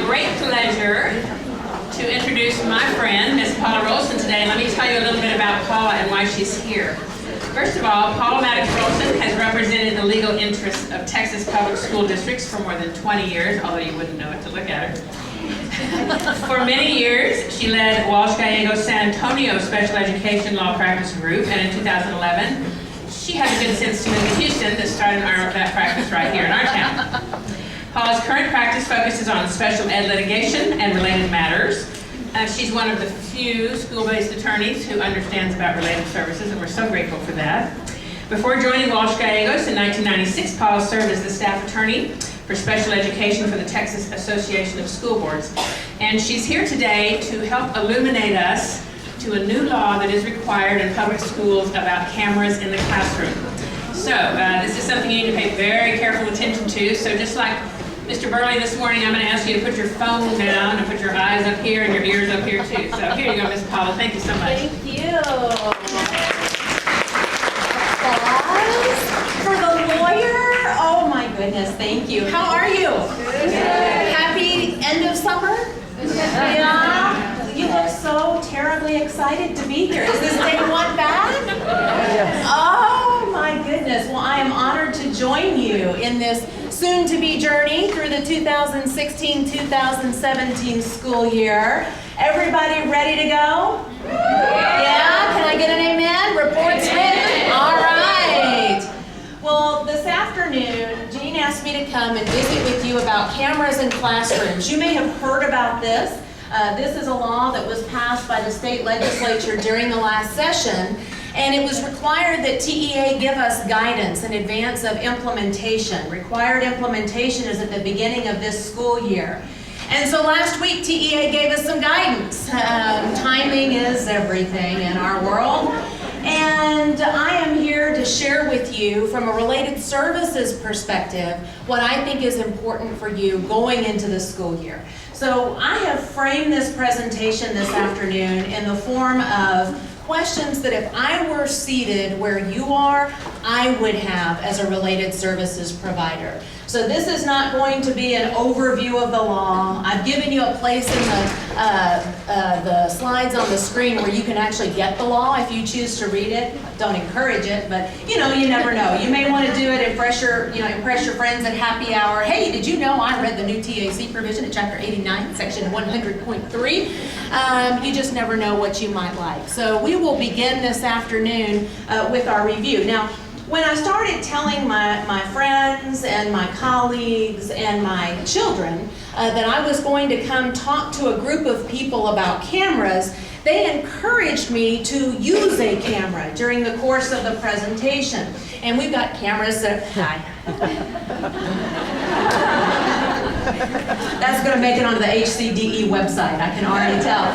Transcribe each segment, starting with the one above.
great pleasure to introduce my friend, Miss Paula Rolston, today. Let me tell you a little bit about Paula and why she's here. First of all, Paula Maddox Rolston has represented the legal interests of Texas public school districts for more than 20 years, although you wouldn't know it to look at her. For many years, she led Walsh Gallegos San Antonio Special Education Law Practice Group, and in 2011, she had the good sense to move to Houston to start that practice right here in our town. Paula's current practice focuses on special ed litigation and related matters. She's one of the few school-based attorneys who understands about related services, and we're so grateful for that. Before joining Walsh Gallegos in 1996, Paula served as the staff attorney for special education for the Texas Association of School Boards. And she's here today to help illuminate us to a new law that is required in public schools about cameras in the classroom. So this is something you need to pay very careful attention to. So just like Mr. Burley this morning, I'm going to ask you to put your phone down and put your eyes up here and your ears up here too. So here you go, Miss Paula. Thank you so much. Thank you. Applause for the lawyer. Oh my goodness, thank you. How are you? Good. Happy end of summer? Yeah. You look so terribly excited to be here. Is this day one back? Yes. Oh my goodness. Well, I am honored to join you in this soon-to-be journey through the 2016-2017 school year. Everybody ready to go? Yeah? Can I get an amen? Reports written? All right. Well, this afternoon, Jean asked me to come and visit with you about cameras in classrooms. You may have heard about this. This is a law that was passed by the state legislature during the last session, and it was required that TEA give us guidance in advance of implementation. Required implementation is at the beginning of this school year. And so last week, TEA gave us some guidance. Timing is everything in our world. And I am here to share with you, from a related services perspective, what I think is important for you going into the school year. So I have framed this presentation this afternoon in the form of questions that if I were seated where you are, I would have as a related services provider. So this is not going to be an overview of the law. I've given you a place in the slides on the screen where you can actually get the law if you choose to read it. Don't encourage it, but you never know. You may want to do it, impress your friends at happy hour. Hey, did you know I read the new TAC provision in Chapter 89, Section 100.3? You just never know what you might like. So we will begin this afternoon with our review. Now, when I started telling my friends and my colleagues and my children that I was going to come talk to a group of people about cameras, they encouraged me to use a camera during the course of the presentation. And we've got cameras that... Hi. That's going to make it onto the HCDE website, I can already tell.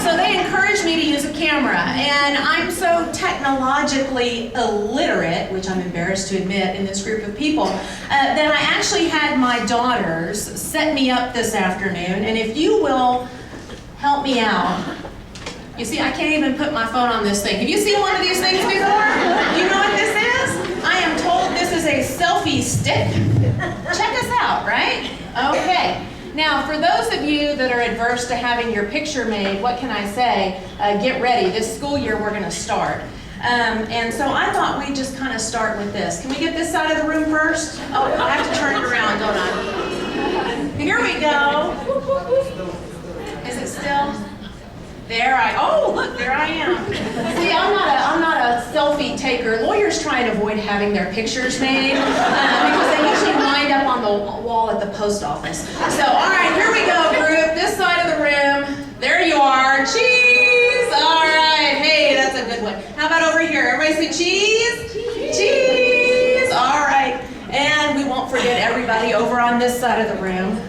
So they encouraged me to use a camera, and I'm so technologically illiterate, which I'm embarrassed to admit in this group of people, that I actually had my daughters set me up this afternoon, and if you will help me out. You see, I can't even put my phone on this thing. Have you seen one of these things before? You know what this is? I am told this is a selfie stick. Check us out, right? Okay. Now, for those of you that are adverse to having your picture made, what can I say? Get ready. This school year, we're going to start. And so I thought we'd just kind of start with this. Can we get this side of the room first? Oh, I have to turn it around, don't I? Here we go. Is it still? Oh, look, there I am. See, I'm not a selfie taker. Lawyers try and avoid having their pictures made because they usually wind up on the wall at the post office. So, all right, here we go, group. This side of the room. There you are. Cheese. All right. Hey, that's a good one. How about over here? Everybody say cheese? Cheese. All right. And we won't forget everybody over on this side of the room.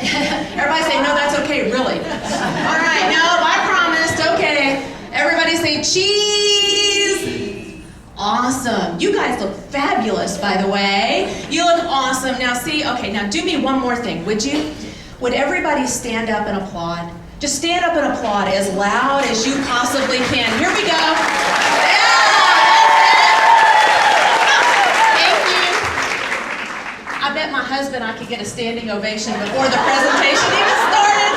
Everybody say, no, that's okay, really. All right, no, I promised, okay. Everybody say cheese. Awesome. You guys look fabulous, by the way. You look awesome. Now see, okay, now do me one more thing, would you? Would everybody stand up and applaud? Just stand up and applaud as loud as you possibly can. Here we go. Yeah, that's it. Thank you. I bet my husband husband, I could get a standing ovation before the presentation even started.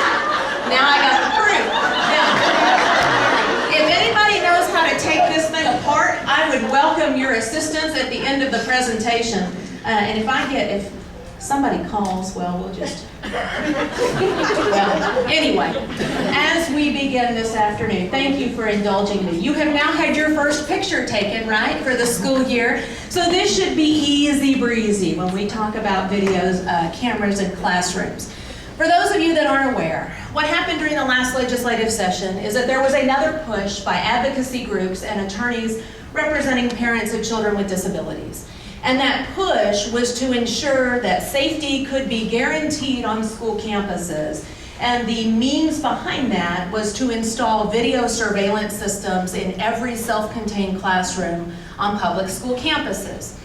Now I got the proof. Now, if anybody knows how to take this thing apart, I would welcome your assistance at the end of the presentation. And if somebody calls, well, we'll just... Well, anyway, as we begin this afternoon, thank you for indulging me. You have now had your first picture taken, right, for the school year. So this should be easy breezy when we talk about videos, cameras in classrooms. For those of you that aren't aware, what happened during the last legislative session is that there was another push by advocacy groups and attorneys representing parents of children with disabilities. And that push was to ensure that safety could be guaranteed on school campuses. And the means behind that was to install video surveillance systems in every self-contained classroom on public school campuses.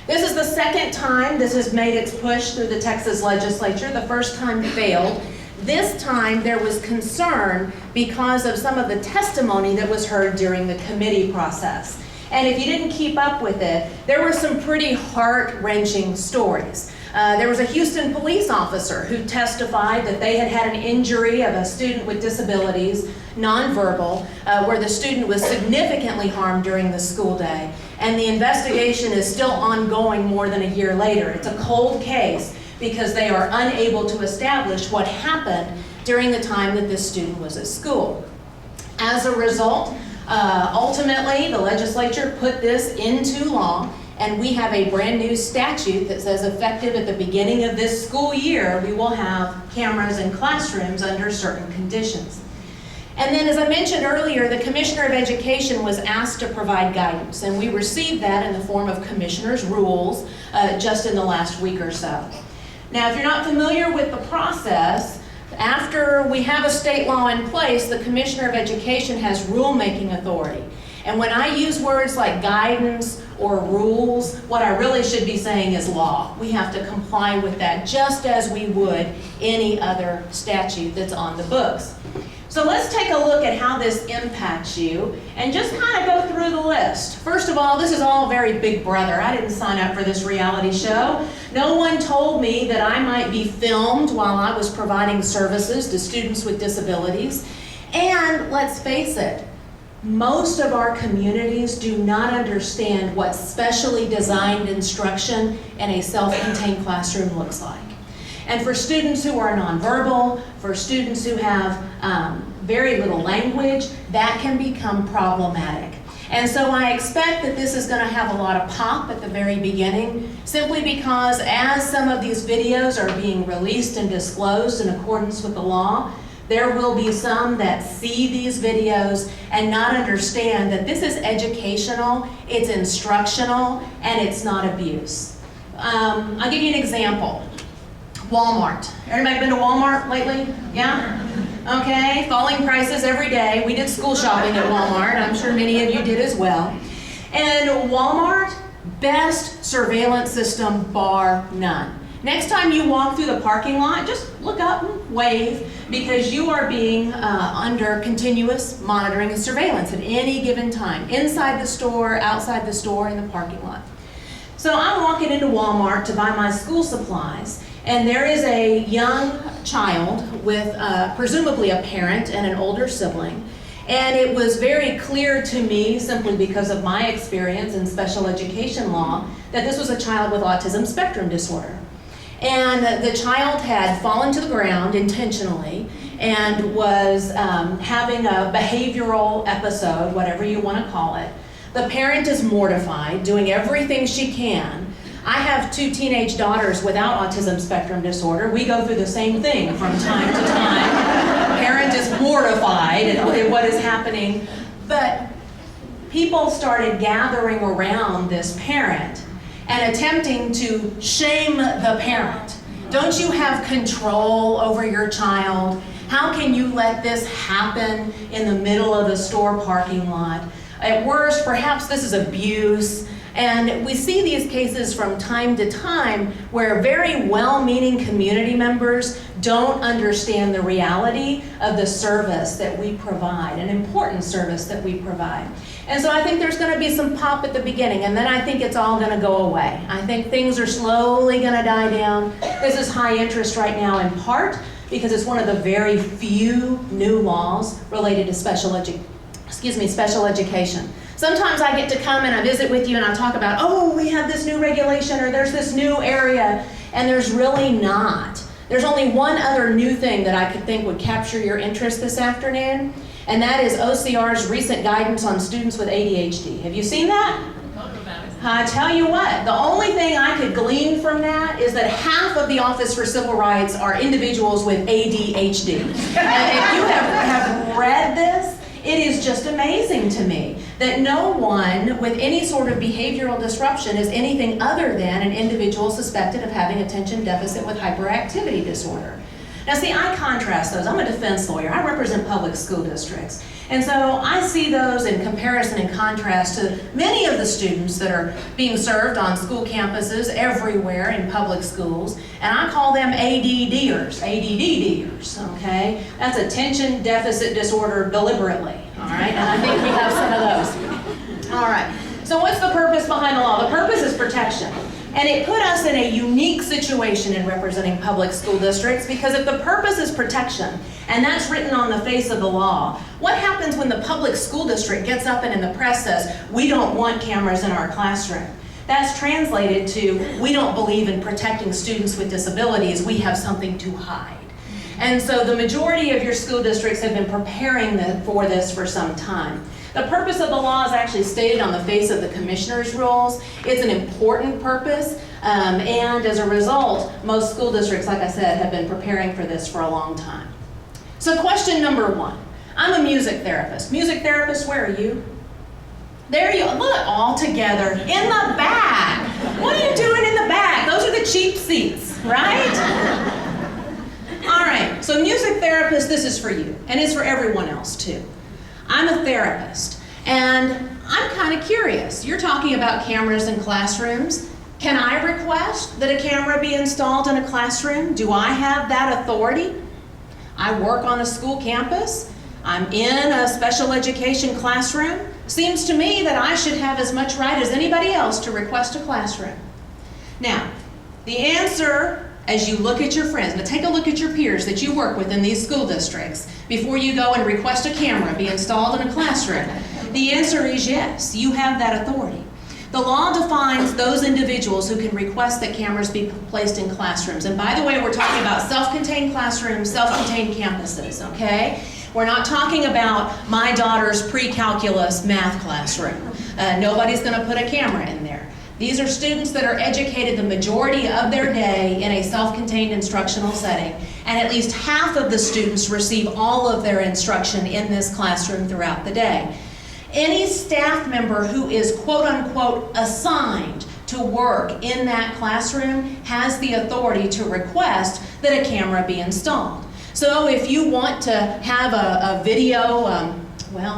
This is the second time this has made its push through the Texas legislature. The first time failed. This time there was concern because of some of the testimony that was heard during the committee process. And if you didn't keep up with it, there were some pretty heart-wrenching stories. There was a Houston police officer who testified that they had had an injury of a student with disabilities, nonverbal, where the student was significantly harmed during the school day. And the investigation is still ongoing more than a year later. It's a cold case because they are unable to establish what happened during the time that this student was at school. As a result, ultimately, the legislature put this into law, and we have a brand new statute that says effective at the beginning of this school year, we will have cameras in classrooms under certain conditions. And then, as I mentioned earlier, the Commissioner of Education was asked to provide guidance, and we received that in the form of Commissioner's rules just in the last week or so. Now, if you're not familiar with the process, after we have a state law in place, the Commissioner of Education has rulemaking authority. And when I use words like guidance or rules, what I really should be saying is law. We have to comply with that just as we would any other statute that's on the books. So let's take a look at how this impacts you and just kind of go through the list. First of all, this is all very Big Brother. I didn't sign up for this reality show. No one told me that I might be filmed while I was providing services to students with disabilities. And let's face it, most of our communities do not understand what specially designed instruction in a self-contained classroom looks like. And for students who are nonverbal, for students who have very little language, that can become problematic. And so I expect that this is going to have a lot of pop at the very beginning, simply because as some of these videos are being released and disclosed in accordance with the law, there will be some that see these videos and not understand that this is educational, it's instructional, and it's not abuse. I'll give you an example. Walmart. Everybody been to Walmart lately? Yeah? Okay, falling prices every day. We did school shopping at Walmart. I'm sure many of you did as well. And Walmart, best surveillance system bar none. Next time you walk through the parking lot, just look up and wave, because you are being under continuous monitoring and surveillance at any given time, inside the store, outside the store, in the parking lot. So I'm walking into Walmart to buy my school supplies, and there is a young child with presumably a parent and an older sibling. And it was very clear to me, simply because of my experience in special education law, that this was a child with autism spectrum disorder. And the child had fallen to the ground intentionally and was having a behavioral episode, whatever you want to call it. The parent is mortified, doing everything she can. I have 2 teenage daughters without autism spectrum disorder. We go through the same thing from time to time. Parent is mortified at what is happening. But people started gathering around this parent and attempting to shame the parent. Don't you have control over your child? How can you let this happen in the middle of the store parking lot? At worst, perhaps this is abuse. And we see these cases from time to time where very well-meaning community members don't understand the reality of the service that we provide, an important service that we provide. And so I think there's going to be some pop at the beginning, and then I think it's all going to go away. I think things are slowly going to die down. This is high interest right now in part because it's one of the very few new laws related to special education. Sometimes I get to come and I visit with you and I talk about, oh, we have this new regulation or there's this new area, and there's really not. There's only one other new thing that I could think would capture your interest this afternoon, and that is OCR's recent guidance on students with ADHD. Have you seen that? I tell you what, the only thing I could glean from that is that half of the Office for Civil Rights are individuals with ADHD. And if you have read this, it is just amazing to me that no one with any sort of behavioral disruption is anything other than an individual suspected of having attention deficit with hyperactivity disorder. Now see, I contrast those. I'm a defense lawyer. I represent public school districts. And so I see those in comparison and contrast to many of the students that are being served on school campuses everywhere in public schools. And I call them ADDers, okay? That's attention deficit disorder deliberately, all right? And I think we have some of those. All right, so what's the purpose behind the law? The purpose is protection. And it put us in a unique situation in representing public school districts, because if the purpose is protection, and that's written on the face of the law, what happens when the public school district gets up and in the press says, we don't want cameras in our classroom? That's translated to, we don't believe in protecting students with disabilities, we have something to hide. And so the majority of your school districts have been preparing for this for some time. The purpose of the law is actually stated on the face of the commissioner's rules. It's an important purpose, and as a result, most school districts, like I said, have been preparing for this for a long time. So question number one, I'm a music therapist. Music therapist, where are you? There you are, look, all together, in the back. What are you doing in the back? Those are the cheap seats, right? All right, so music therapist, this is for you, and it's for everyone else too. I'm a therapist, and I'm kind of curious. You're talking about cameras in classrooms. Can I request that a camera be installed in a classroom? Do I have that authority? I work on a school campus. I'm in a special education classroom. Seems to me that I should have as much right as anybody else to request a classroom. Now, the answer, as you look at your friends, but take a look at your peers that you work with in these school districts before you go and request a camera be installed in a classroom. The answer is yes, you have that authority. The law defines those individuals who can request that cameras be placed in classrooms. And by the way, we're talking about self-contained classrooms, self-contained campuses, okay? We're not talking about my daughter's pre-calculus math classroom. Nobody's going to put a camera in there. These are students that are educated the majority of their day in a self-contained instructional setting, and at least half of the students receive all of their instruction in this classroom throughout the day. Any staff member who is quote-unquote assigned to work in that classroom has the authority to request that a camera be installed. So if you want to have a video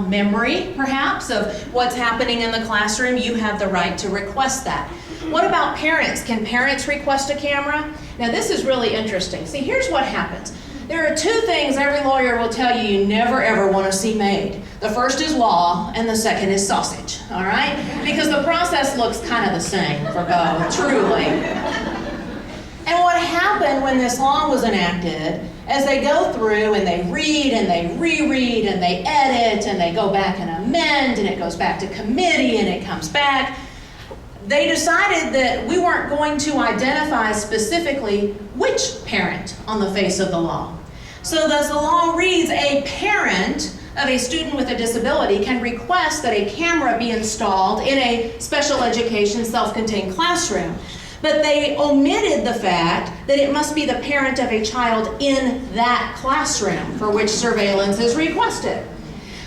memory, perhaps, of what's happening in the classroom, you have the right to request that. What about parents? Can parents request a camera? Now this is really interesting. See, here's what happens. There are two things every lawyer will tell you you never ever want to see made. The first is law, and the second is sausage, all right? Because the process looks kind of the same for both, truly. And what happened when this law was enacted, as they go through and they read and they reread and they edit and they go back and amend and it goes back to committee and it comes back, they decided that we weren't going to identify specifically which parent on the face of the law. So as the law reads, a parent of a student with a disability can request that a camera be installed in a special education self-contained classroom. But they omitted the fact that it must be the parent of a child in that classroom for which surveillance is requested.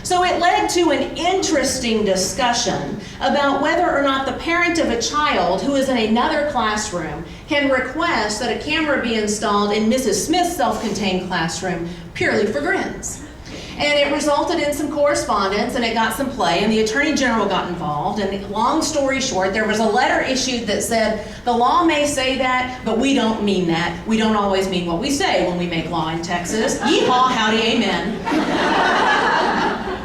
So it led to an interesting discussion about whether or not the parent of a child who is in another classroom can request that a camera be installed in Mrs. Smith's self-contained classroom purely for grins. And it resulted in some correspondence, and it got some play, and the Attorney General got involved, and long story short, there was a letter issued that said, the law may say that, but we don't mean that. We don't always mean what we say when we make law in Texas. Yeehaw, howdy, amen.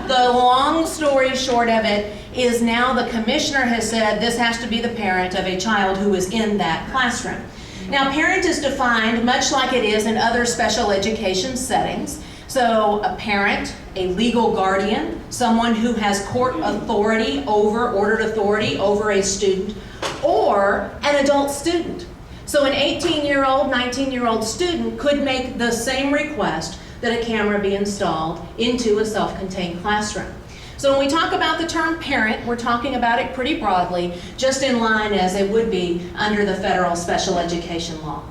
The long story short of it is now the commissioner has said this has to be the parent of a child who is in that classroom. Now, parent is defined much like it is in other special education settings. So a parent, a legal guardian, someone who has court authority over, ordered authority over a student, or an adult student. So an 18-year-old, 19-year-old student could make the same request that a camera be installed into a self-contained classroom. So when we talk about the term parent, we're talking about it pretty broadly, just in line as it would be under the federal special education law.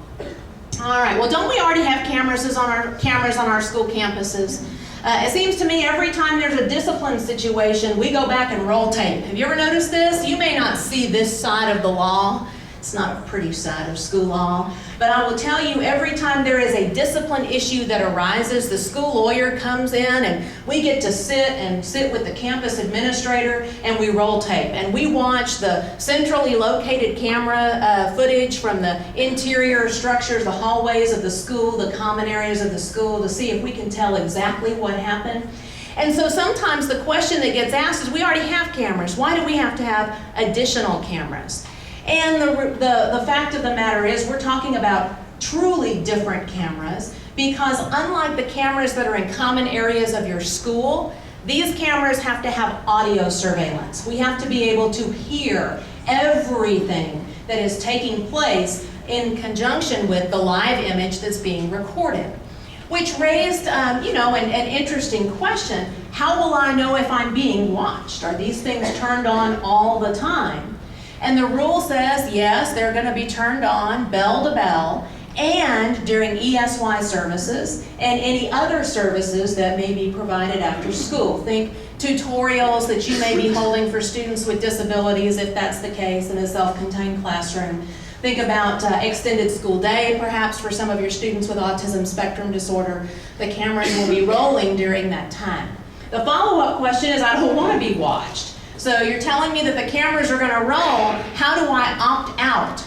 All right, well, don't we already have cameras on our school campuses? It seems to me every time there's a discipline situation, we go back and roll tape. Have you ever noticed this? You may not see this side of the law. It's not a pretty side of school law, but I will tell you every time there is a discipline issue that arises, the school lawyer comes in and we get to sit with the campus administrator and we roll tape and we watch the centrally located camera footage from the interior structures, the hallways of the school, the common areas of the school to see if we can tell exactly what happened. And so sometimes the question that gets asked is, we already have cameras. Why do we have to have additional cameras? And the fact of the matter is we're talking about truly different cameras, because unlike the cameras that are in common areas of your school, these cameras have to have audio surveillance. We have to be able to hear everything that is taking place in conjunction with the live image that's being recorded. Which raised, an interesting question. How will I know if I'm being watched? Are these things turned on all the time? And the rule says, yes, they're going to be turned on bell to bell and during ESY services and any other services that may be provided after school. Think tutorials that you may be holding for students with disabilities, if that's the case, in a self-contained classroom. Think about extended school day, perhaps for some of your students with autism spectrum disorder. The cameras will be rolling during that time. The follow-up question is, I don't want to be watched. So you're telling me that the cameras are going to roll. How do I opt out?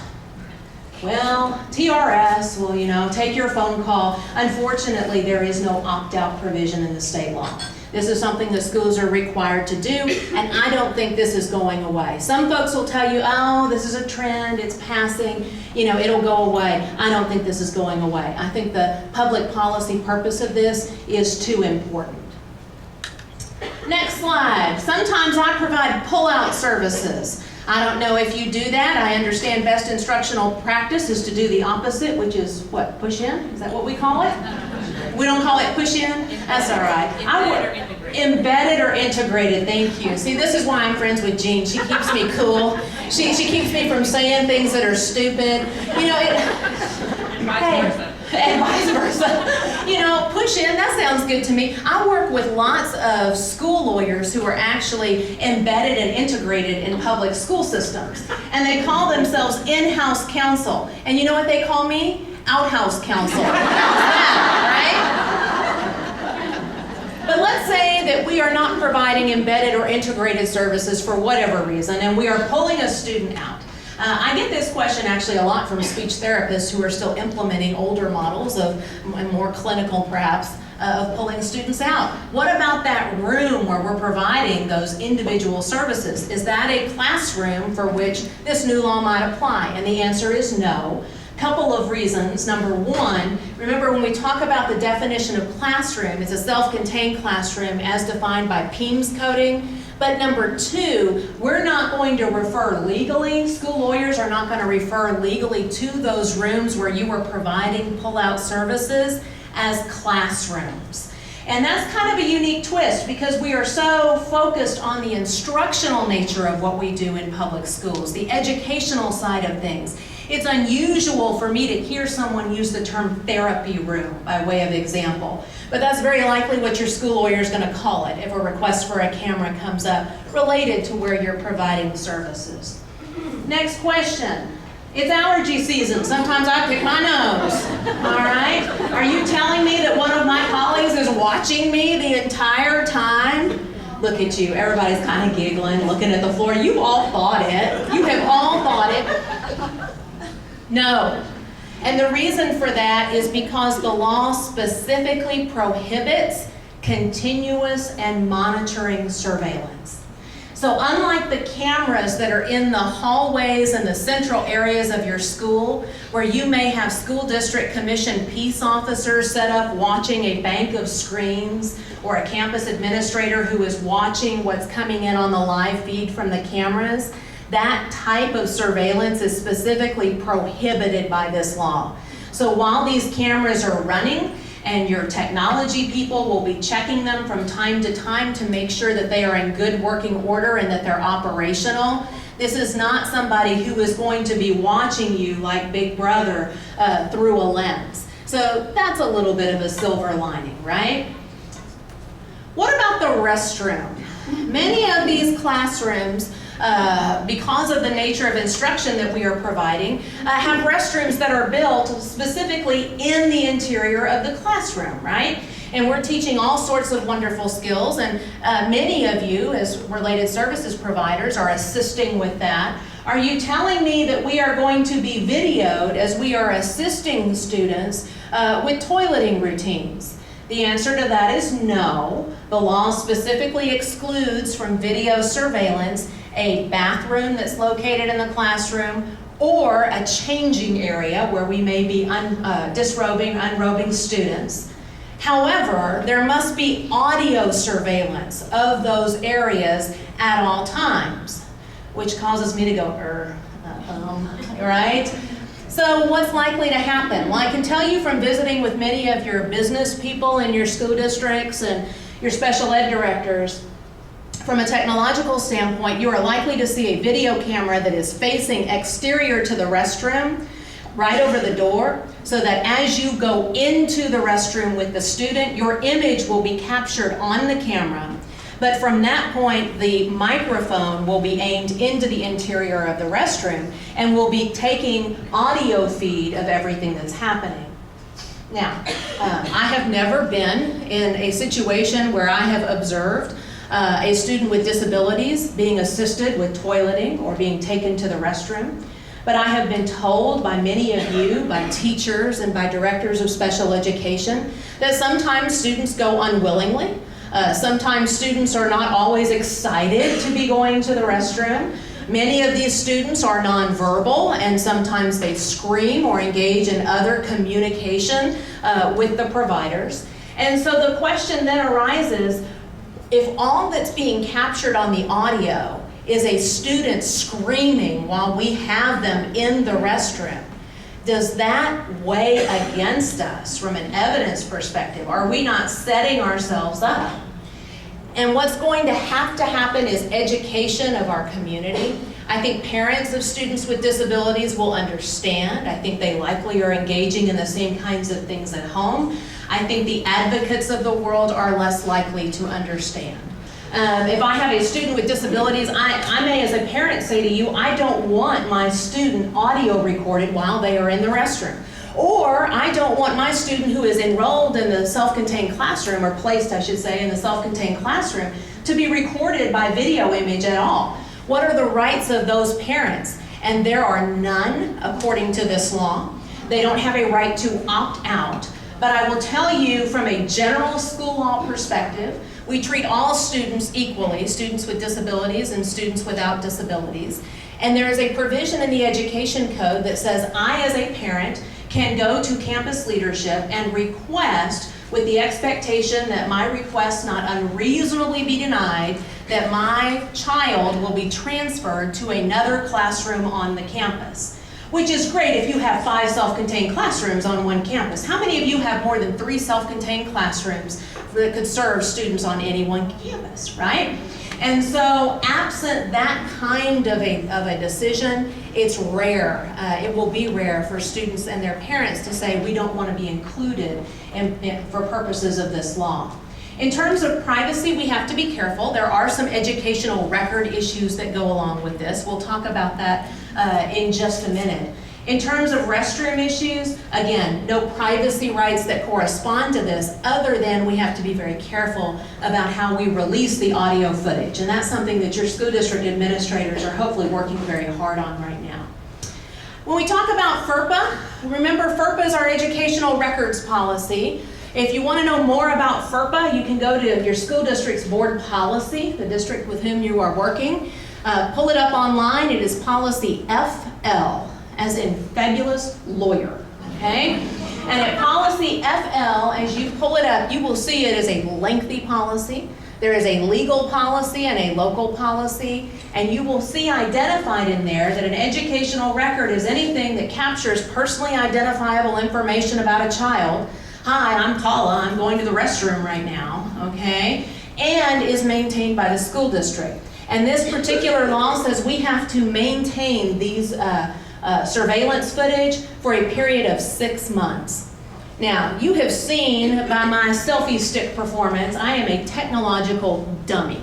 Well, TRS will, take your phone call. Unfortunately, there is no opt-out provision in the state law. This is something the schools are required to do, and I don't think this is going away. Some folks will tell you, oh, this is a trend, it's passing, it'll go away. I don't think this is going away. I think the public policy purpose of this is too important. Next slide. Sometimes I provide pull-out services. I don't know if you do that. I understand best instructional practice is to do the opposite, which is what, push in? Is that what we call it? We don't call it push in? That's all right. Embedded or integrated, thank you. See, this is why I'm friends with Jean. She keeps me cool. She keeps me from saying things that are stupid. And vice versa. Push in, that sounds good to me. I work with lots of school lawyers who are actually embedded and integrated in public school systems. And they call themselves in-house counsel. And you know what they call me? Outhouse counsel. How's that, right? But let's say that we are not providing embedded or integrated services for whatever reason, and we are pulling a student out. I get this question actually a lot from speech therapists who are still implementing older models of, and more clinical perhaps, of pulling students out. What about that room where we're providing those individual services? Is that a classroom for which this new law might apply? And the answer is no. Couple of reasons. Number one, remember when we talk about the definition of classroom, it's a self-contained classroom as defined by PEIMS coding. But number two, we're not going to refer legally, school lawyers are not going to refer legally to those rooms where you are providing pull-out services as classrooms. And that's kind of a unique twist because we are so focused on the instructional nature of what we do in public schools, the educational side of things. It's unusual for me to hear someone use the term therapy room by way of example, but that's very likely what your school lawyer is going to call it if a request for a camera comes up related to where you're providing services. Next question. It's allergy season. Sometimes I pick my nose. All right? Are you telling me that one of my colleagues is watching me the entire time? Look at you. Everybody's kind of giggling, looking at the floor. You all thought it. You have all thought it. No. And the reason for that is because the law specifically prohibits continuous and monitoring surveillance. So unlike the cameras that are in the hallways and the central areas of your school, where you may have school district commissioned peace officers set up watching a bank of screens, or a campus administrator who is watching what's coming in on the live feed from the cameras, that type of surveillance is specifically prohibited by this law. So while these cameras are running, and your technology people will be checking them from time to time to make sure that they are in good working order and that they're operational, this is not somebody who is going to be watching you like Big Brother through a lens. So that's a little bit of a silver lining, right? What about the restroom? Many of these classrooms, because of the nature of instruction that we are providing, have restrooms that are built specifically in the interior of the classroom, right? And we're teaching all sorts of wonderful skills, and many of you, as related services providers, are assisting with that. Are you telling me that we are going to be videoed as we are assisting students with toileting routines? The answer to that is no. The law specifically excludes from video surveillance a bathroom that's located in the classroom or a changing area where we may be disrobing, unrobing students. However, there must be audio surveillance of those areas at all times, which causes me to go, right? So what's likely to happen? Well, I can tell you from visiting with many of your business people in your school districts and your special ed directors, from a technological standpoint, you are likely to see a video camera that is facing exterior to the restroom, right over the door, so that as you go into the restroom with the student, your image will be captured on the camera. But from that point, the microphone will be aimed into the interior of the restroom and will be taking audio feed of everything that's happening. Now, I have never been in a situation where I have observed a student with disabilities being assisted with toileting or being taken to the restroom. But I have been told by many of you, by teachers and by directors of special education, that sometimes students go unwillingly. Sometimes students are not always excited to be going to the restroom. Many of these students are nonverbal, and sometimes they scream or engage in other communication with the providers. And so the question then arises, if all that's being captured on the audio is a student screaming while we have them in the restroom, does that weigh against us from an evidence perspective? Are we not setting ourselves up? And what's going to happen is education of our community. I think parents of students with disabilities will understand. I think they likely are engaging in the same kinds of things at home. I think the advocates of the world are less likely to understand. If I have a student with disabilities, I may as a parent say to you, I don't want my student audio recorded while they are in the restroom. Or I don't want my student who is enrolled in the self-contained classroom, or placed, I should say, in the self-contained classroom, to be recorded by video image at all. What are the rights of those parents? And there are none according to this law. They don't have a right to opt out. But I will tell you from a general school law perspective, we treat all students equally, students with disabilities and students without disabilities. And there is a provision in the education code that says I, as a parent, can go to campus leadership and request, with the expectation that my request not unreasonably be denied, that my child will be transferred to another classroom on the campus. Which is great if you have 5 self-contained classrooms on one campus. How many of you have more than 3 self-contained classrooms that could serve students on any one campus, right? And so absent that kind of a decision, it's rare. It will be rare for students and their parents to say, we don't want to be included for purposes of this law. In terms of privacy, we have to be careful. There are some educational record issues that go along with this. We'll talk about that in just a minute. In terms of restroom issues, again, no privacy rights that correspond to this, other than we have to be very careful about how we release the audio footage. And that's something that your school district administrators are hopefully working very hard on right now. When we talk about FERPA, remember FERPA is our educational records policy. If you want to know more about FERPA, you can go to your school district's board policy, the district with whom you are working. Pull it up online. It is policy FL, as in fabulous lawyer, okay? And at policy FL, as you pull it up, you will see it is a lengthy policy. There is a legal policy and a local policy, and you will see identified in there that an educational record is anything that captures personally identifiable information about a child. Hi, I'm Paula, I'm going to the restroom right now, okay? And is maintained by the school district. And this particular law says we have to maintain these surveillance footage for a period of 6 months. Now, you have seen by my selfie stick performance, I am a technological dummy.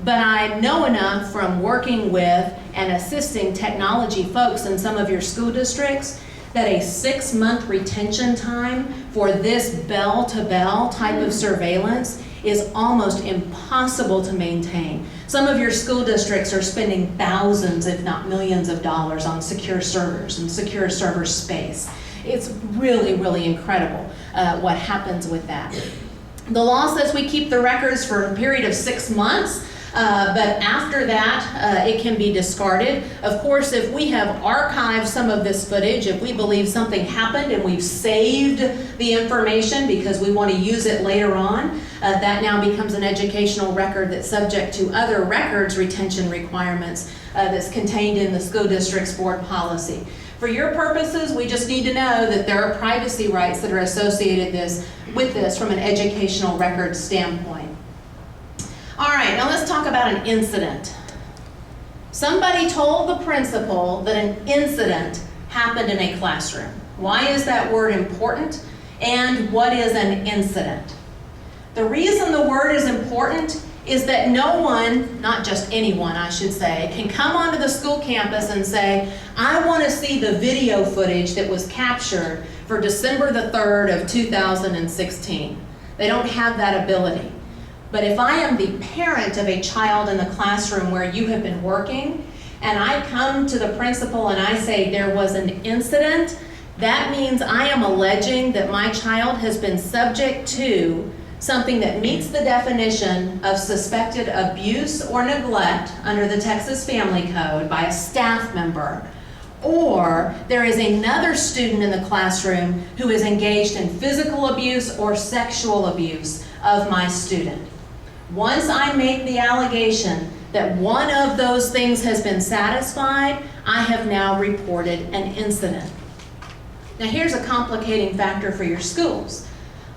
But I know enough from working with and assisting technology folks in some of your school districts that a 6-month retention time for this bell-to-bell type of surveillance is almost impossible to maintain. Some of your school districts are spending thousands, if not millions of dollars on secure servers and secure server space. It's really, really incredible what happens with that. The law says we keep the records for a period of 6 months. But after that, it can be discarded. Of course, if we have archived some of this footage, if we believe something happened and we've saved the information because we want to use it later on, that now becomes an educational record that's subject to other records retention requirements that's contained in the school district's board policy. For your purposes, we just need to know that there are privacy rights that are associated with this from an educational record standpoint. All right, now let's talk about an incident. Somebody told the principal that an incident happened in a classroom. Why is that word important? And what is an incident? The reason the word is important is that no one, not just anyone I should say, can come onto the school campus and say, I want to see the video footage that was captured for December the 3rd of 2016. They don't have that ability. But if I am the parent of a child in the classroom where you have been working, and I come to the principal and I say there was an incident, that means I am alleging that my child has been subject to something that meets the definition of suspected abuse or neglect under the Texas Family Code by a staff member, or there is another student in the classroom who is engaged in physical abuse or sexual abuse of my student. Once I make the allegation that one of those things has been satisfied, I have now reported an incident. Now here's a complicating factor for your schools.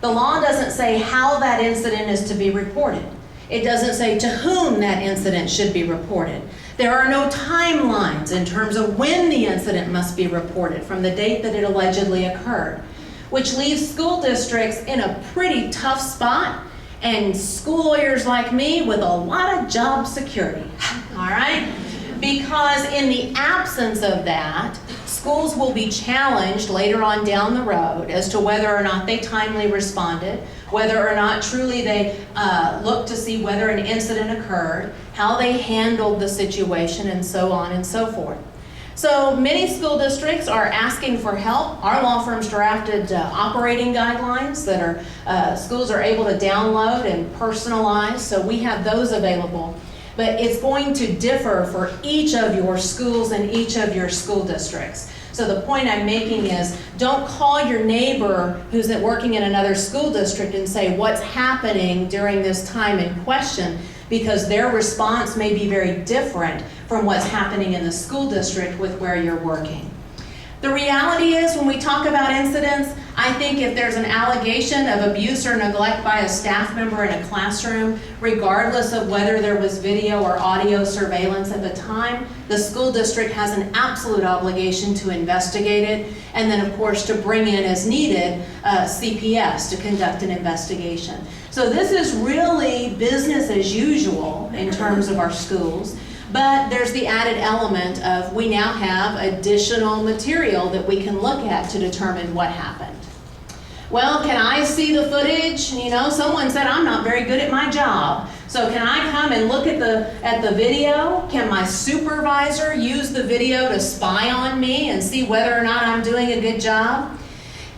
The law doesn't say how that incident is to be reported. It doesn't say to whom that incident should be reported. There are no timelines in terms of when the incident must be reported from the date that it allegedly occurred, which leaves school districts in a pretty tough spot and school lawyers like me with a lot of job security, all right? Because in the absence of that, schools will be challenged later on down the road as to whether or not they timely responded, whether or not truly they looked to see whether an incident occurred, how they handled the situation, and so on and so forth. So many school districts are asking for help. Our law firm's drafted operating guidelines that schools are able to download and personalize, so we have those available. But it's going to differ for each of your schools and each of your school districts. So the point I'm making is, don't call your neighbor who's working in another school district and say what's happening during this time in question, because their response may be very different from what's happening in the school district with where you're working. The reality is, when we talk about incidents, I think if there's an allegation of abuse or neglect by a staff member in a classroom, regardless of whether there was video or audio surveillance at the time, the school district has an absolute obligation to investigate it, and then of course to bring in as needed CPS to conduct an investigation. So this is really business as usual in terms of our schools. But there's the added element of we now have additional material that we can look at to determine what happened. Well, can I see the footage? You know, someone said I'm not very good at my job. So can I come and look at the video? Can my supervisor use the video to spy on me and see whether or not I'm doing a good job?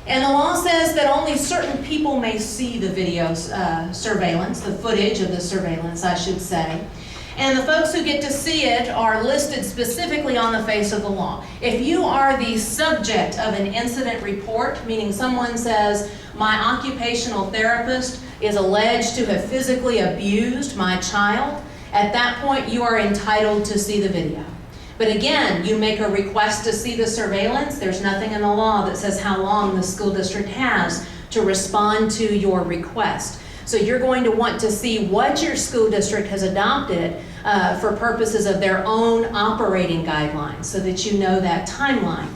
And the law says that only certain people may see the video surveillance, the footage of the surveillance, I should say. And the folks who get to see it are listed specifically on the face of the law. If you are the subject of an incident report, meaning someone says, my occupational therapist is alleged to have physically abused my child, at that point you are entitled to see the video. But again, you make a request to see the surveillance. There's nothing in the law that says how long the school district has to respond to your request. So you're going to want to see what your school district has adopted for purposes of their own operating guidelines so that you know that timeline.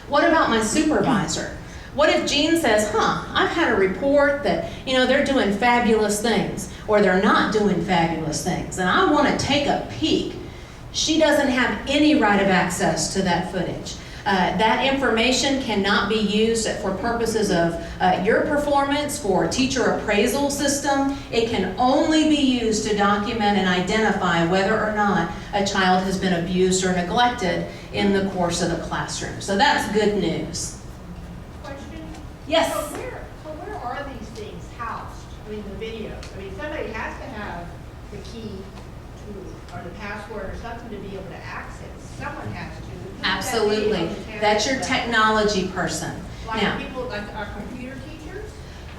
What about my supervisor? What if Jean says, I've had a report that, they're doing fabulous things or they're not doing fabulous things and I want to take a peek. She doesn't have any right of access to that footage. That information cannot be used for purposes of your performance, for teacher appraisal system. It can only be used to document and identify whether or not a child has been abused or neglected in the course of the classroom. So that's good news. Question? Yes? So where are these things housed? I mean, the videos. I mean, somebody has to have the key to, or the password or something to be able to access. Someone has to. Absolutely. That's your technology person. Like Now, people, like our computer teachers?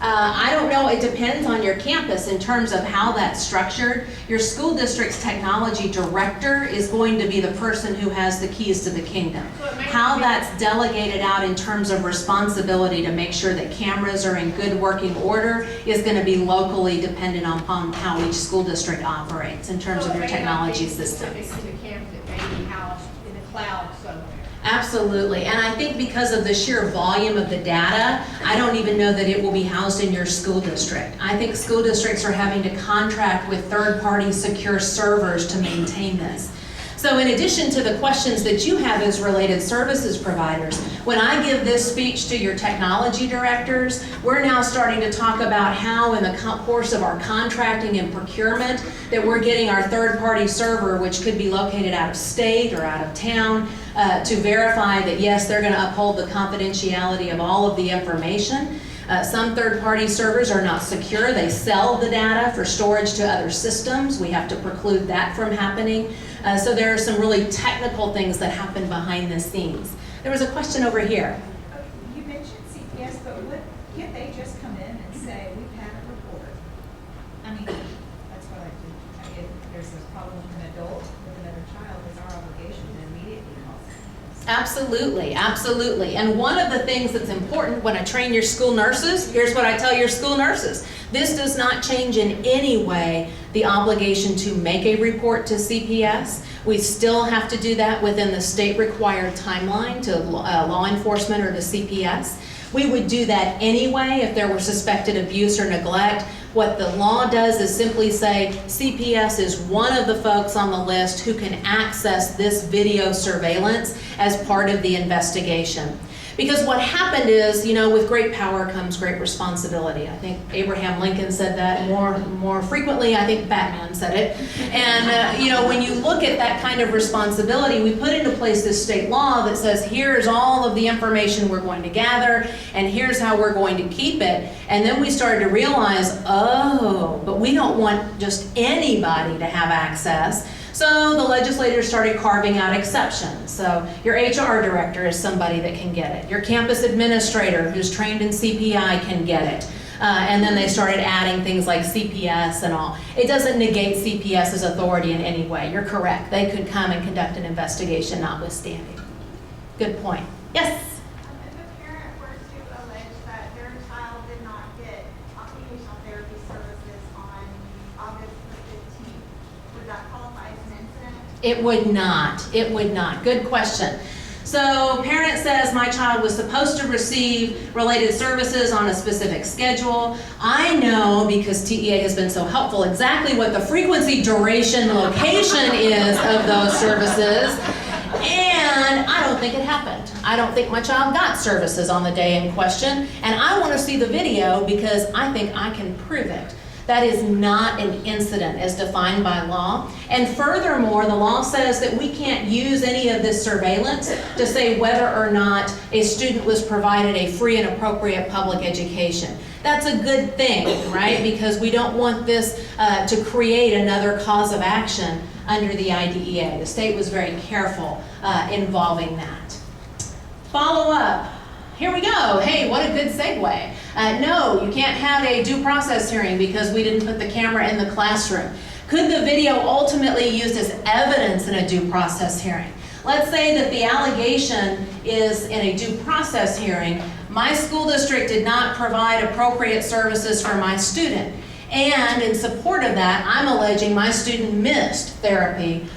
I don't know, it depends on your campus in terms of how that's structured. Your school district's technology director is going to be the person who has the keys to the kingdom. So it may How be- that's delegated out in terms of responsibility to make sure that cameras are in good working order is going to be locally dependent upon how each school district operates in terms So of it your may not be technology specific systems. to the campus, it may be housed in the cloud somewhere. Absolutely, and I think because of the sheer volume of the data, I don't even know that it will be housed in your school district. I think school districts are having to contract with third-party secure servers to maintain this. So in addition to the questions that you have as related services providers, when I give this speech to your technology directors, we're now starting to talk about how in the course of our contracting and procurement that we're getting our third-party server, which could be located out of state or out of town, to verify that yes, they're going to uphold the confidentiality of all of the information. Some third-party servers are not secure. They sell the data for storage to other systems. We have to preclude that from happening. So there are some really technical things that happen behind the scenes. There was a question over here. You mentioned CPS, but can't they just come in and say, we've had a report? I mean, that's what I do. I mean, if there's a problem with an adult with another child, it's our obligation to immediately call CPS. Absolutely, absolutely. And one of the things that's important when I train your school nurses, here's what I tell your school nurses. This does not change in any way the obligation to make a report to CPS. We still have to do that within the state required timeline to law enforcement or to CPS. We would do that anyway if there were suspected abuse or neglect. What the law does is simply say CPS is one of the folks on the list who can access this video surveillance as part of the investigation. Because what happened is, with great power comes great responsibility. I think Abraham Lincoln said that more frequently. I think Batman said it. And, when you look at that kind of responsibility, we put into place this state law that says, here's all of the information we're going to gather, and here's how we're going to keep it. And then we started to realize, but we don't want just anybody to have access. So the legislators started carving out exceptions. So your HR director is somebody that can get it. Your campus administrator who's trained in CPI can get it. And then they started adding things like CPS and all. It doesn't negate CPS's authority in any way. You're correct. They could come and conduct an investigation notwithstanding. Good point. Yes? If a parent were to allege that their child did not get occupational therapy services on August the 15th, would that qualify as an incident? It would not. It would not. Good question. So parent says my child was supposed to receive related services on a specific schedule. I know, because TEA has been so helpful, exactly what the frequency, duration, location is of those services. And I don't think it happened. I don't think my child got services on the day in question. And I want to see the video because I think I can prove it. That is not an incident as defined by law. And furthermore, the law says that we can't use any of this surveillance to say whether or not a student was provided a free and appropriate public education. That's a good thing, right? Because we don't want this to create another cause of action under the IDEA. The state was very careful involving that. Follow up. Here we go. Hey, what a good segue. No, you can't have a due process hearing because we didn't put the camera in the classroom. Could the video ultimately used as evidence in a due process hearing? Let's say that the allegation is in a due process hearing, my school district did not provide appropriate services for my student. And in support of that, I'm alleging my student missed therapy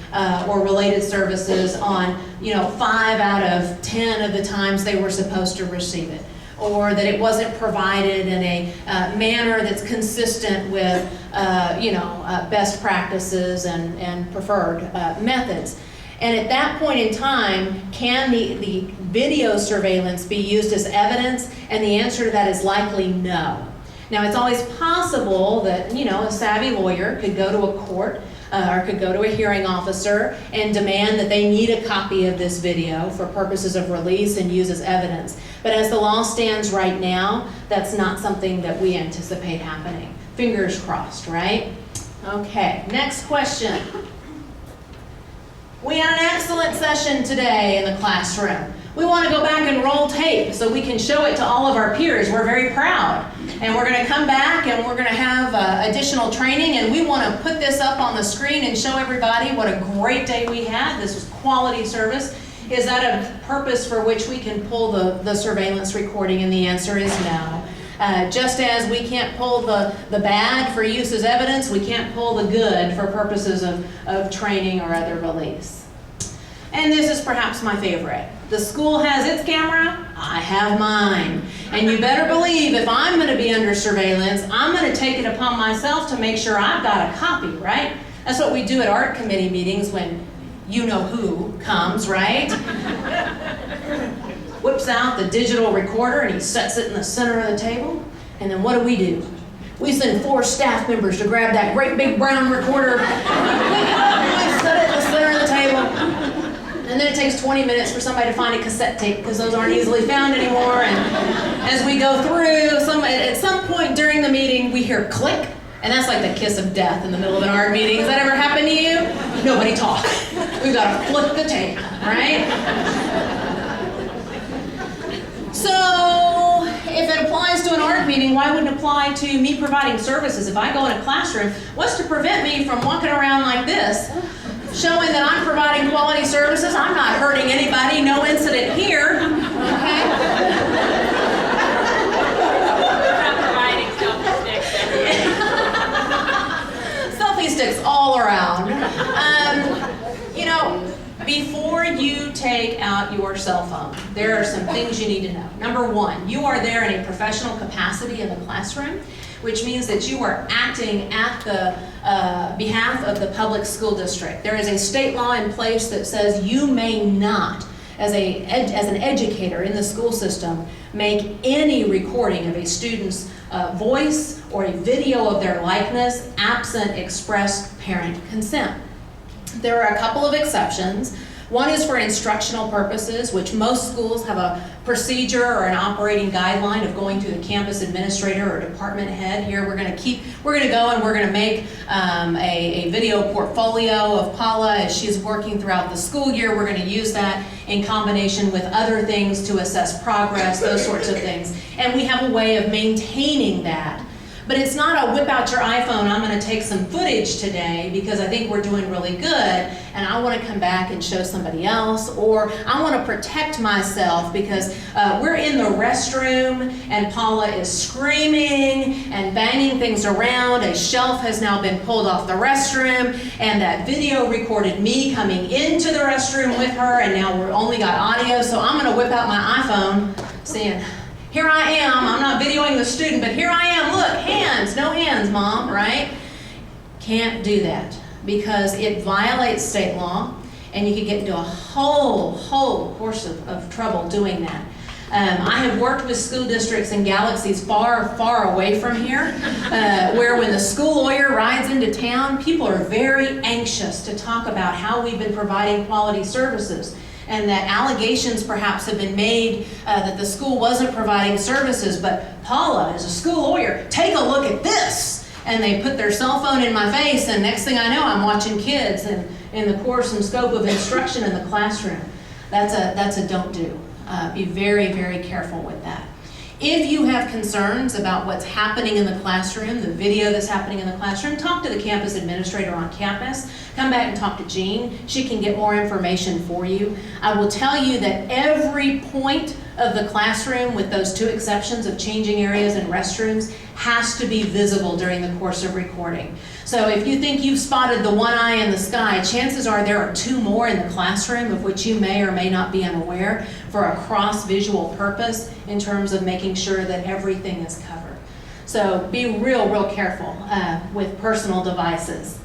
or related services on 5 out of 10 of the times they were supposed to receive it. Or that it wasn't provided in a manner that's consistent with best practices and preferred methods. And at that point in time, can the video surveillance be used as evidence? And the answer to that is likely no. Now, it's always possible that, a savvy lawyer could go to a court or could go to a hearing officer and demand that they need a copy of this video for purposes of release and use as evidence. But as the law stands right now, that's not something that we anticipate happening. Fingers crossed, right? Okay, next question. We had an excellent session today in the classroom. We want to go back and roll tape so we can show it to all of our peers. We're very proud. And we're going to come back and we're going to have additional training, and we want to put this up on the screen and show everybody what a great day we had. This was quality service. Is that a purpose for which we can pull the surveillance recording? And the answer is no. Just as we can't pull the bad for use as evidence, we can't pull the good for purposes of training or other release. And this is perhaps my favorite. The school has its camera, I have mine. And you better believe if I'm going to be under surveillance, I'm going to take it upon myself to make sure I've got a copy, right? That's what we do at art committee meetings when you-know-who comes, right? Whips out the digital recorder and he sets it in the center of the table. And then what do? We send 4 staff members to grab that great big brown recorder. We set it in the center of the table. And then it takes 20 minutes for somebody to find a cassette tape because those aren't easily found anymore. And as we go through, at some point during the meeting, we hear click. And that's like the kiss of death in the middle of an art meeting. Has that ever happened to you? Nobody talk. We've got to flip the tape, right? So if it applies to an art meeting, why wouldn't it apply to me providing services? If I go in a classroom, what's to prevent me from walking around like this, showing that I'm providing quality services? I'm not hurting anybody, no incident here, okay? Selfie sticks all around. Before you take out your cell phone, there are some things you need to know. Number 1, you are there in a professional capacity in the classroom, which means that you are acting at the behalf of the public school district. There is a state law in place that says you may not, as an educator in the school system, make any recording of a student's voice or a video of their likeness absent express parent consent. There are a couple of exceptions. One is for instructional purposes, which most schools have a procedure or an operating guideline of going to the campus administrator or department head. Here we're going to go and we're going to make a video portfolio of Paula as she's working throughout the school year. We're going to use that in combination with other things to assess progress, those sorts of things. And we have a way of maintaining that. But it's not a whip out your iPhone, I'm going to take some footage today because I think we're doing really good and I want to come back and show somebody else, or I want to protect myself because we're in the restroom and Paula is screaming and banging things around. A shelf has now been pulled off the restroom and that video recorded me coming into the restroom with her, and now we've only got audio, so I'm going to whip out my iPhone saying, here I am, I'm not videoing the student, but here I am, look, hands, no hands, Mom, right? Can't do that because it violates state law and you could get into a whole course of trouble doing that. I have worked with school districts in galaxies far, far away from here, where when the school lawyer rides into town, people are very anxious to talk about how we've been providing quality services, and that allegations perhaps have been made that the school wasn't providing services. But Paula, as a school lawyer, take a look at this. And they put their cell phone in my face, and next thing I know, I'm watching kids in the course and scope of instruction in the classroom. That's a don't do. Be very, very careful with that. If you have concerns about what's happening in the classroom, the video that's happening in the classroom, talk to the campus administrator on campus. Come back and talk to Jean. She can get more information for you. I will tell you that every point of the classroom, with those 2 exceptions of changing areas and restrooms, has to be visible during the course of recording. So if you think you've spotted the one eye in the sky, chances are there are 2 more in the classroom of which you may or may not be unaware, for a cross-visual purpose in terms of making sure that everything is covered. So be real, real careful with personal devices.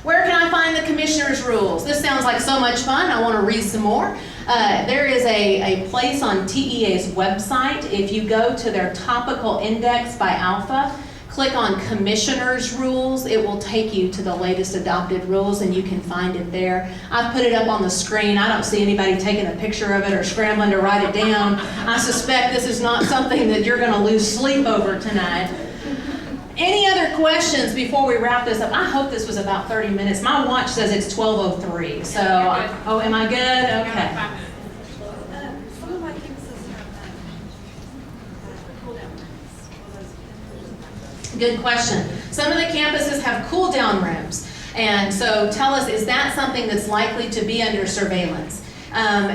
Where can I find the commissioner's rules? This sounds like so much fun. I want to read some more. There is a place on TEA's website. If you go to their topical index by Alpha, click on Commissioner's Rules. It will take you to the latest adopted rules, and you can find it there. I've put it up on the screen. I don't see anybody taking a picture of it or scrambling to write it down. I suspect this is not something that you're going to lose sleep over tonight. Any other questions before we wrap this up? I hope this was about 30 minutes. My watch says it's 12:03, so, oh, am I good? Okay. Some of my campuses have Good question. Some of the campuses have cool-down rooms, and so tell us, is that something that's likely to be under surveillance?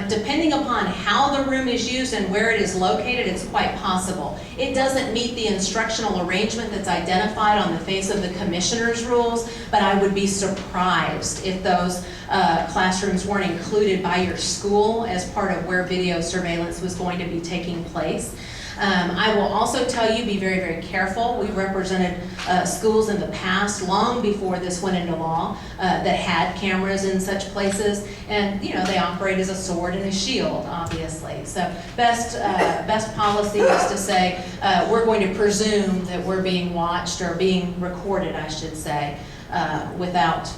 Depending upon how the room is used and where it is located, it's quite possible. It doesn't meet the instructional arrangement that's identified on the face of the commissioner's rules, but I would be surprised if those classrooms weren't included by your school as part of where video surveillance was going to be taking place. I will also tell you, be very, very careful. We've represented schools in the past, long before this went into law, that had cameras in such places, and you know, they operate as a sword and a shield, obviously. So best policy is to say, we're going to presume that we're being watched, or being recorded, I should say, without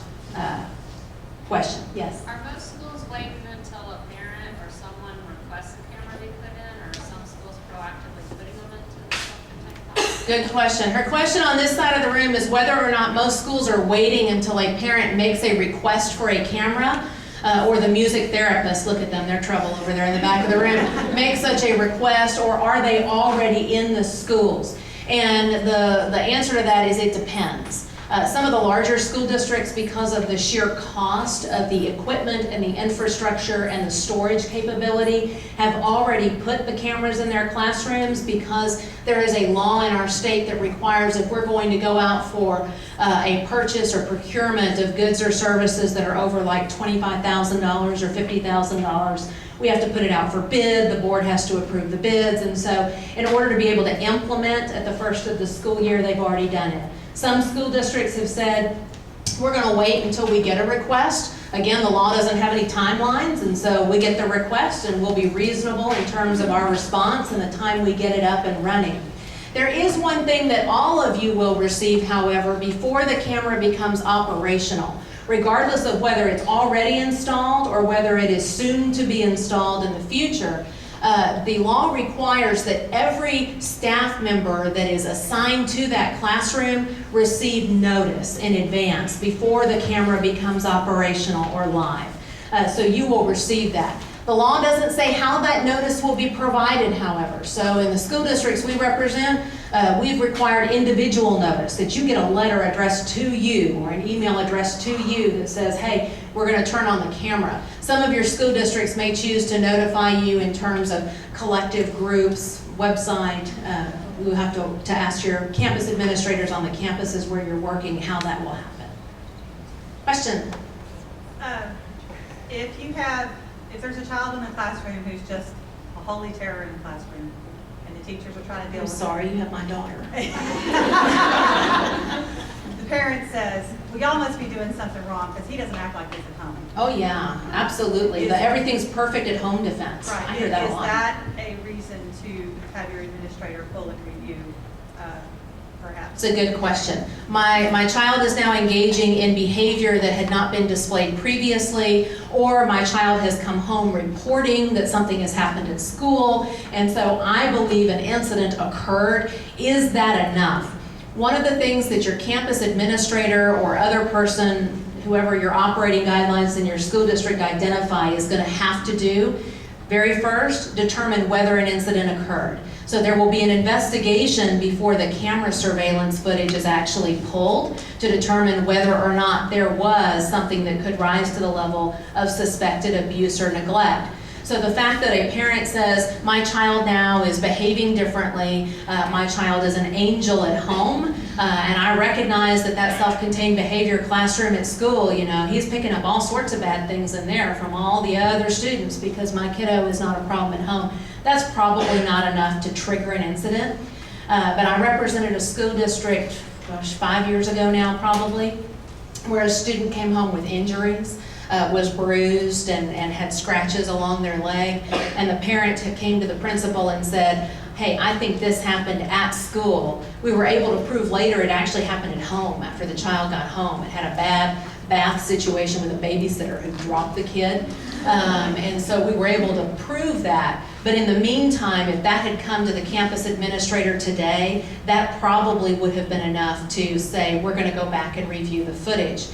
question. Yes? Are most schools waiting until a parent or someone requests a camera be put in, or some schools proactively putting them into the Good question. Her question on this side of the room is whether or not most schools are waiting until a parent makes a request for a camera, or the music therapist, look at them, they're trouble over there in the back of the room, make such a request, or are they already in the schools? And the answer to that is it depends. Some of the larger school districts, because of the sheer cost of the equipment and the infrastructure and the storage capability, have already put the cameras in their classrooms, because there is a law in our state that requires, if we're going to go out for a purchase or procurement of goods or services that are over like $25,000 or $50,000, we have to put it out for bid. The board has to approve the bids, and so in order to be able to implement at the first of the school year, they've already done it. Some school districts have said, we're going to wait until we get a request. Again, the law doesn't have any timelines, and so we get the request and we'll be reasonable in terms of our response and the time we get it up and running. There is one thing that all of you will receive, however, before the camera becomes operational, regardless of whether it's already installed or whether it is soon to be installed in the future. The law requires that every staff member that is assigned to that classroom receive notice in advance before the camera becomes operational or live. So you will receive that. The law doesn't say how that notice will be provided, however. So in the school districts we represent, we've required individual notice, that you get a letter addressed to you or an email addressed to you that says, hey, we're going to turn on the camera. Some of your school districts may choose to notify you in terms of collective groups, website. You'll have to ask your campus administrators on the campuses where you're working how that will happen. Question? If there's a child in the classroom who's just a holy terror in the classroom, and the teachers are trying to deal I'm with it. sorry, you have my daughter. The parent says, well, y'all must be doing something wrong because he doesn't act like this at home. Oh, yeah, absolutely. The everything's perfect at home defense. I hear that a lot. Is that a reason to have your administrator pull and review, perhaps? It's a good question. My child is now engaging in behavior that had not been displayed previously, or my child has come home reporting that something has happened at school, and so I believe an incident occurred. Is that enough? One of the things that your campus administrator or other person, whoever your operating guidelines in your school district identify, is going to have to do, very first, determine whether an incident occurred. So there will be an investigation before the camera surveillance footage is actually pulled to determine whether or not there was something that could rise to the level of suspected abuse or neglect. So the fact that a parent says, my child now is behaving differently, my child is an angel at home, and I recognize that that self-contained behavior classroom at school, you know, he's picking up all sorts of bad things in there from all the other students because my kiddo is not a problem at home. That's probably not enough to trigger an incident. But I represented a school district, 5 years ago now probably, where a student came home with injuries. Was bruised and had scratches along their leg, and the parent came to the principal and said, hey, I think this happened at school. We were able to prove later it actually happened at home after the child got home. It had a bad bath situation with a babysitter who dropped the kid, and so we were able to prove that. But in the meantime, if that had come to the campus administrator today, that probably would have been enough to say, we're going to go back and review the footage.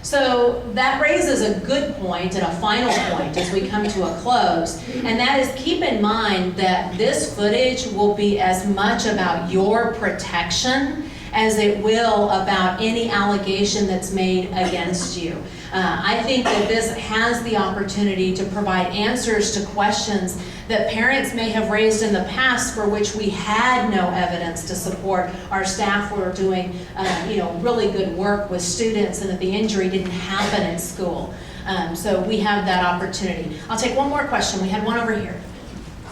So that raises a good point and a final point as we come to a close, and that is, keep in mind that this footage will be as much about your protection as it will about any allegation that's made against you. I think that this has the opportunity to provide answers to questions that parents may have raised in the past for which we had no evidence to support. Our staff were doing really good work with students and that the injury didn't happen in school. So we have that opportunity. I'll take one more question. We had one over here.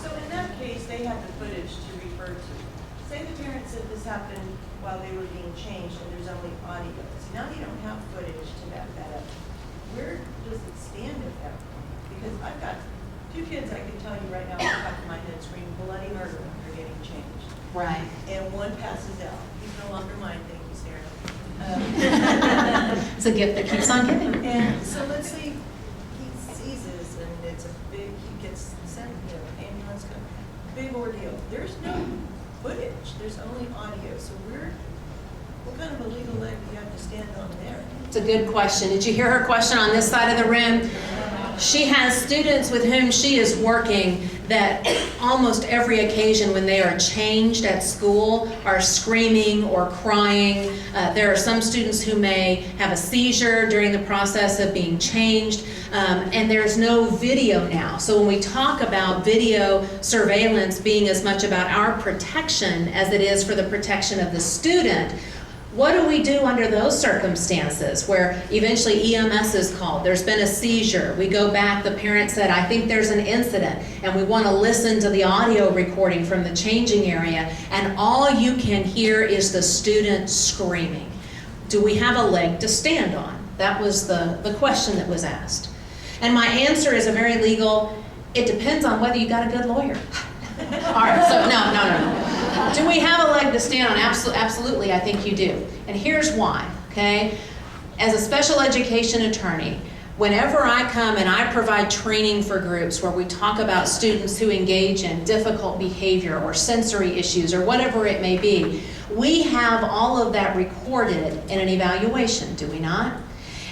So in that case, they have the footage to refer to. Say the parent said this happened while they were being changed and there's only audio. So now they don't have footage to back that up. Where does it stand at that point? Because I've got 2 kids I can tell you right now off the top of my head scream bloody murder when they're getting changed. Right. And one passes out. He's no longer mine, thank you, Sarah. It's a gift that keeps on giving. And so let's say he seizes and it's a big, he gets sent, ambulance comes, big ordeal. There's no footage, there's only audio. So what kind of a legal leg do you have to stand on there? It's a good question. Did you hear her question on this side of the room? She has students with whom she is working that almost every occasion when they are changed at school are screaming or crying. There are some students who may have a seizure during the process of being changed, and there's no video now. So when we talk about video surveillance being as much about our protection as it is for the protection of the student, what do we do under those circumstances where eventually EMS is called, there's been a seizure, we go back, the parent said, I think there's an incident, and we want to listen to the audio recording from the changing area, and all you can hear is the student screaming. Do we have a leg to stand on? That was the question that was asked. And my answer is a very legal, it depends on whether you got a good lawyer. All right, so no. Do we have a leg to stand on? Absolutely, I think you do. And here's why, okay? As a special education attorney, whenever I come and I provide training for groups where we talk about students who engage in difficult behavior or sensory issues or whatever it may be, we have all of that recorded in an evaluation, do we not?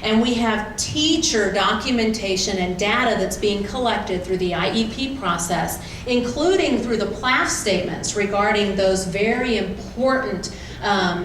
And we have teacher documentation and data that's being collected through the IEP process, including through the PLAF statements regarding those very important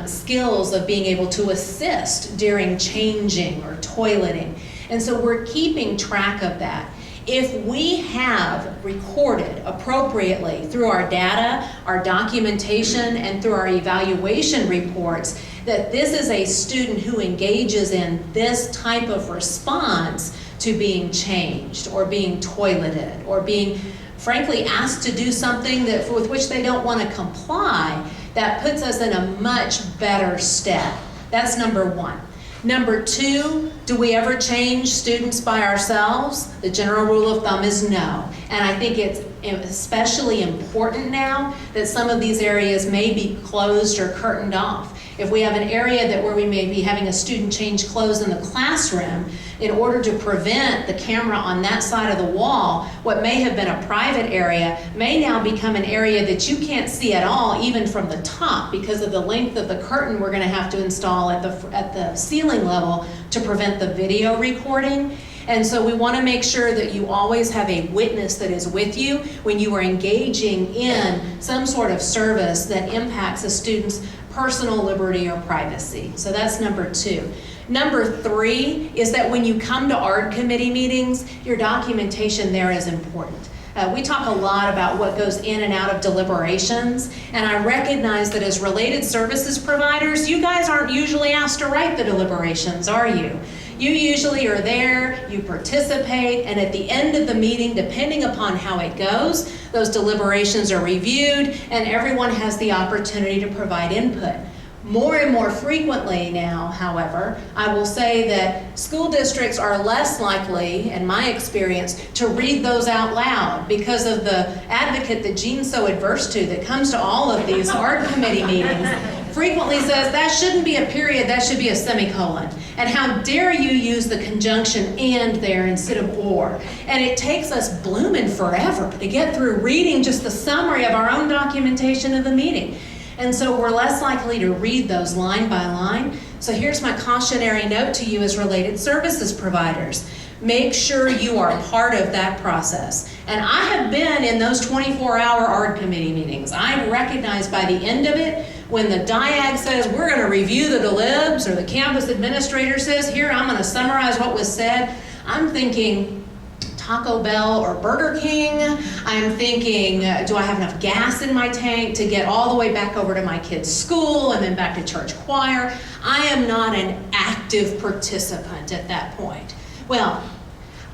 skills of being able to assist during changing or toileting. And so we're keeping track of that. If we have recorded appropriately through our data, our documentation, and through our evaluation reports that this is a student who engages in this type of response to being changed or being toileted or being frankly asked to do something that with which they don't want to comply, that puts us in a much better stead. That's number one. Number two, do we ever change students by ourselves? The general rule of thumb is no. And I think it's especially important now that some of these areas may be closed or curtained off. If we have an area that where we may be having a student change clothes in the classroom, in order to prevent the camera on that side of the wall, what may have been a private area may now become an area that you can't see at all, even from the top, because of the length of the curtain we're going to have to install at the ceiling level to prevent the video recording. And so we want to make sure that you always have a witness that is with you when you are engaging in some sort of service that impacts a student's personal liberty or privacy. So that's number two. Number three is that when you come to ARD committee meetings, your documentation there is important. We talk a lot about what goes in and out of deliberations, and I recognize that as related services providers, you guys aren't usually asked to write the deliberations, are you? You usually are there, you participate, and at the end of the meeting, depending upon how it goes, those deliberations are reviewed and everyone has the opportunity to provide input. More and more frequently now, however, I will say that school districts are less likely, in my experience, to read those out loud because of the advocate that Jean's so adverse to that comes to all of these ARD committee meetings frequently says that shouldn't be a period, that should be a semicolon. And how dare you use the conjunction and there instead of or. And it takes us blooming forever to get through reading just the summary of our own documentation of the meeting. And so we're less likely to read those line by line. So here's my cautionary note to you as related services providers. Make sure you are part of that process. And I have been in those 24-hour ARD committee meetings. I recognize by the end of it, when the DIAG says we're going to review the delibs, or the campus administrator says, here, I'm going to summarize what was said, I'm thinking Taco Bell or Burger King. I'm thinking, do I have enough gas in my tank to get all the way back over to my kid's school and then back to church choir? I am not an active participant at that point. Well,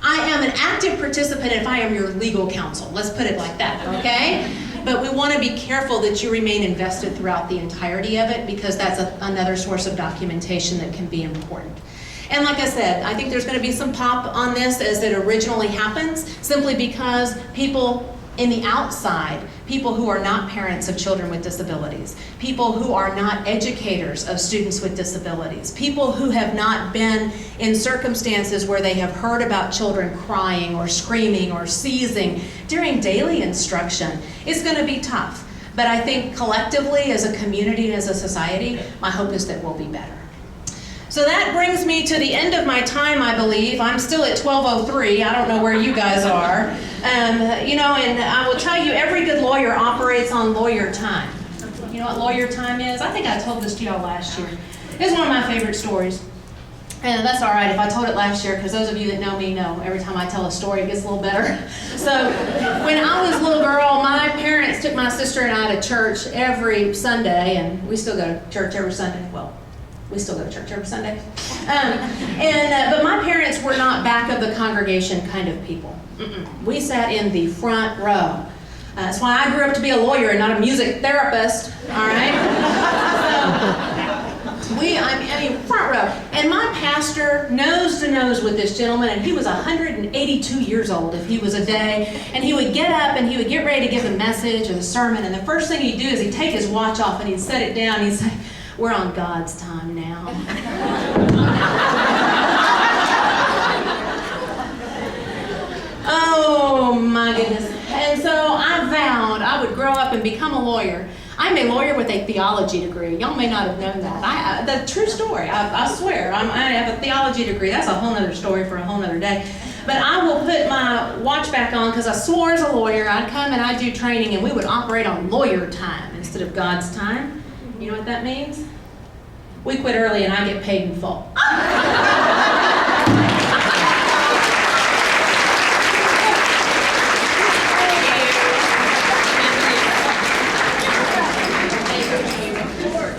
I am an active participant if I am your legal counsel. Let's put it like that, okay? But we want to be careful that you remain invested throughout the entirety of it, because that's another source of documentation that can be important. And like I said, I think there's going to be some pop on this as it originally happens, simply because people in the outside, people who are not parents of children with disabilities, people who are not educators of students with disabilities, people who have not been in circumstances where they have heard about children crying or screaming or seizing during daily instruction, it's going to be tough. But I think collectively as a community and as a society, my hope is that we'll be better. So that brings me to the end of my time, I believe. I'm still at 12:03. I don't know where you guys are. And I will tell you, every good lawyer operates on lawyer time. You know what lawyer time is? I think I told this to y'all last year. It's one of my favorite stories. And that's all right if I told it last year, because those of you that know me know every time I tell a story, it gets a little better. So when I was a little girl, my parents took my sister and I to church every Sunday, and we still go to church every Sunday. Well, we still go to church every Sunday. But my parents were not back of the congregation kind of people. We sat in the front row. That's why I grew up to be a lawyer and not a music therapist, all right? Front row. And my pastor, nose to nose with this gentleman, and he was 182 years old if he was a day, and he would get up and he would get ready to give the message or the sermon, and the first thing he'd do is he'd take his watch off and he'd set it down, and he'd say, "We're on God's time now." Oh my goodness. And so I vowed I would grow up and become a lawyer. I'm a lawyer with a theology degree. Y'all may not have known that. The true story, I swear. I have a theology degree. That's a whole nother story for a whole nother day. But I will put my watch back on, because I swore as a lawyer I'd come and I'd do training and we would operate on lawyer time instead of God's time. You know what that means? We quit early and I get paid in full.